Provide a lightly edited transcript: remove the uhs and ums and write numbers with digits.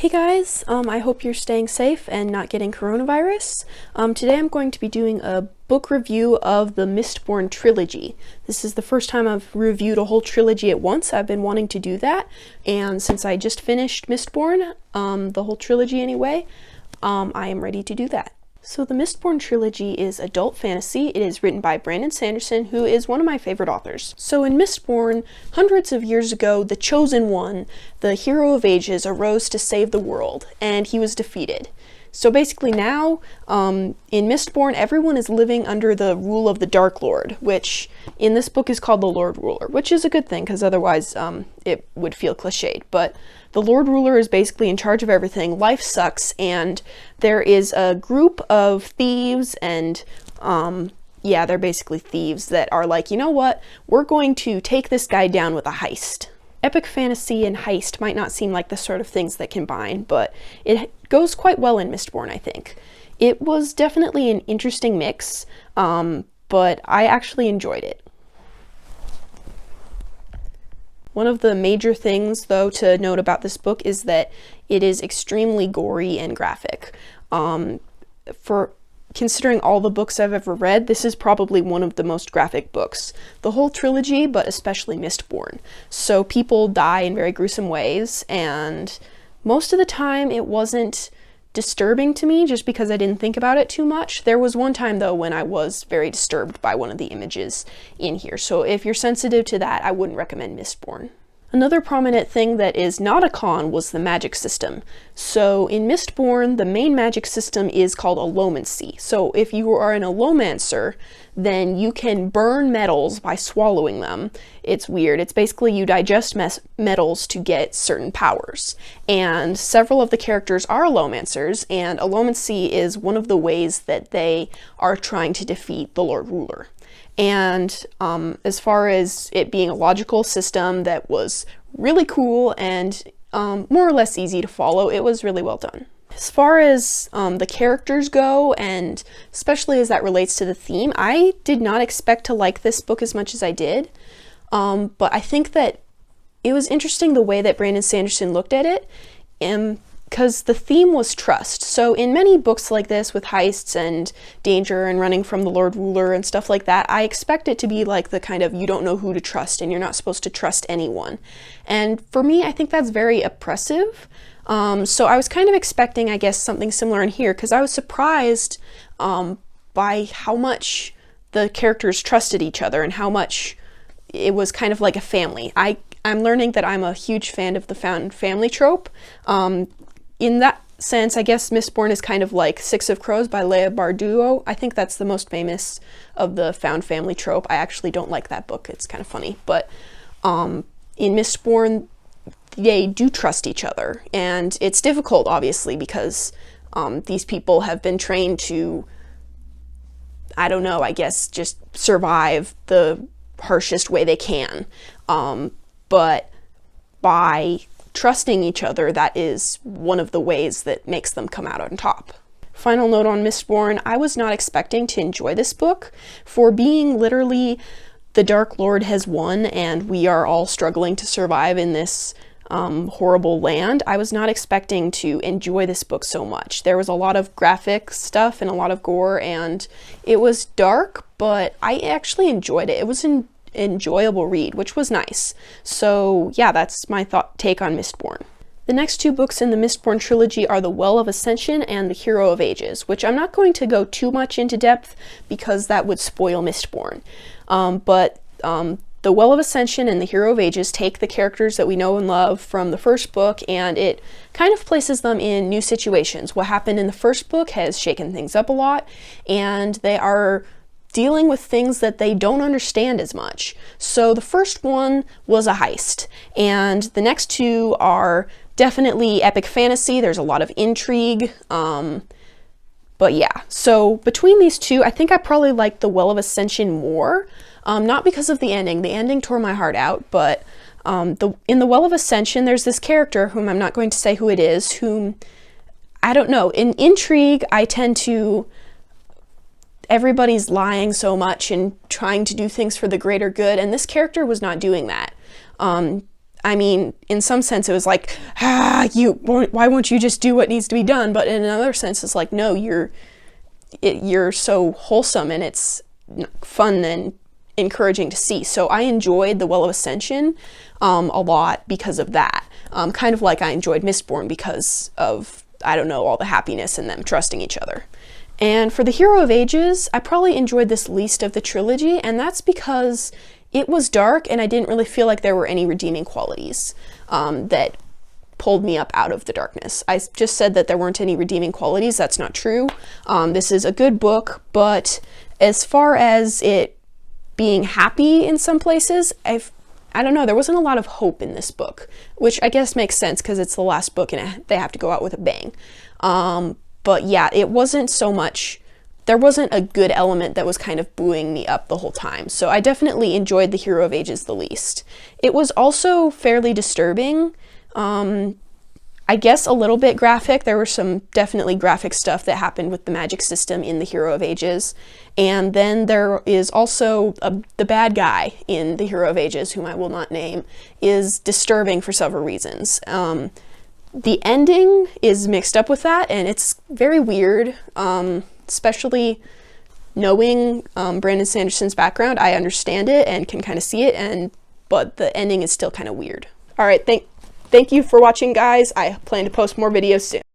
Hey guys, I hope you're staying safe and not getting coronavirus. Today I'm going to be doing a book review of the Mistborn trilogy. This is the first time I've reviewed a whole trilogy at once. I've been wanting to do that, and since I just finished Mistborn, the whole trilogy anyway, I am ready to do that. So the Mistborn trilogy is adult fantasy. It is written by Brandon Sanderson, who is one of my favorite authors. So in Mistborn, hundreds of years ago, the Chosen One, the hero of ages, arose to save the world, and he was defeated. So basically now, in Mistborn, everyone is living under the rule of the Dark Lord, which in this book is called the Lord Ruler, which is a good thing, because otherwise it would feel cliched. But the Lord Ruler is basically in charge of everything. Life sucks, and there is a group of thieves, and yeah, they're basically thieves that are like, you know what, we're going to take this guy down with a heist. Epic fantasy and heist might not seem like the sort of things that combine, but it goes quite well in Mistborn, I think. It was definitely an interesting mix, but I actually enjoyed it. One of the major things, though, to note about this book is that it is extremely gory and graphic. For considering all the books I've ever read, this is probably one of the most graphic books. The whole trilogy, but especially Mistborn. So people die in very gruesome ways, and most of the time it wasn't disturbing to me just because I didn't think about it too much. There was one time, though, when I was very disturbed by one of the images in here. So if you're sensitive to that, I wouldn't recommend Mistborn. Another prominent thing that is not a con was the magic system. So in Mistborn, the main magic system is called allomancy. So if you are an allomancer, then you can burn metals by swallowing them. It's weird. It's basically you digest metals to get certain powers. And several of the characters are allomancers, and allomancy is one of the ways that they are trying to defeat the Lord Ruler. And as far as it being a logical system that was really cool and more or less easy to follow, it was really well done. As far as the characters go, and especially as that relates to the theme, I did not expect to like this book as much as I did, but I think that it was interesting the way that Brandon Sanderson looked at it, because the theme was trust. So in many books like this with heists and danger and running from the Lord Ruler and stuff like that, I expect it to be like the kind of you don't know who to trust and you're not supposed to trust anyone. And for me, I think that's very oppressive. So I was kind of expecting, I guess, something similar in here, because I was surprised by how much the characters trusted each other and how much it was kind of like a family. I'm learning that I'm a huge fan of the found family trope. In that sense, I guess Mistborn is kind of like Six of Crows by Leigh Bardugo. I think that's the most famous of the found family trope. I actually don't like that book. It's kind of funny. But in Mistborn, they do trust each other. And it's difficult, obviously, because these people have been trained to, I don't know, I guess, just survive the harshest way they can. But by trusting each other, that is one of the ways that makes them come out on top. Final note on Mistborn, I was not expecting to enjoy this book. For being literally the Dark Lord has won and we are all struggling to survive in this horrible land, I was not expecting to enjoy this book so much. There was a lot of graphic stuff and a lot of gore, and it was dark, but I actually enjoyed it. It was an enjoyable read, which was nice. So yeah, that's my take on Mistborn. The next two books in the Mistborn trilogy are The Well of Ascension and The Hero of Ages, which I'm not going to go too much into depth because that would spoil Mistborn. But The Well of Ascension and The Hero of Ages take the characters that we know and love from the first book, and it kind of places them in new situations. What happened in the first book has shaken things up a lot, and they are dealing with things that they don't understand as much. So the first one was a heist, and the next two are definitely epic fantasy. There's a lot of intrigue, but yeah. So between these two, I think I probably like The Well of Ascension more, not because of the ending. The ending tore my heart out, but in The Well of Ascension, there's this character, whom I'm not going to say who it is, whom, I don't know, in intrigue, I tend to, everybody's lying so much and trying to do things for the greater good, and this character was not doing that. I mean, in some sense it was like, why won't you just do what needs to be done? But in another sense, it's like, no, you're so wholesome, and it's fun and encouraging to see. So I enjoyed The Well of Ascension a lot because of that. Kind of like I enjoyed Mistborn because of, I don't know, all the happiness and them trusting each other. And for The Hero of Ages, I probably enjoyed this least of the trilogy, and that's because it was dark and I didn't really feel like there were any redeeming qualities that pulled me up out of the darkness. I just said that there weren't any redeeming qualities. That's not true. This is a good book, but as far as it being happy in some places, I don't know, there wasn't a lot of hope in this book, which I guess makes sense because it's the last book and they have to go out with a bang. But yeah, it wasn't so much, there wasn't a good element that was kind of buoying me up the whole time. So I definitely enjoyed The Hero of Ages the least. It was also fairly disturbing. I guess a little bit graphic. There were some definitely graphic stuff that happened with the magic system in The Hero of Ages. And then there is also the bad guy in The Hero of Ages, whom I will not name, is disturbing for several reasons. The ending is mixed up with that, and it's very weird, especially knowing Brandon Sanderson's background. I understand it and can kind of see it, but the ending is still kind of weird. All right, thank you for watching, guys. I plan to post more videos soon.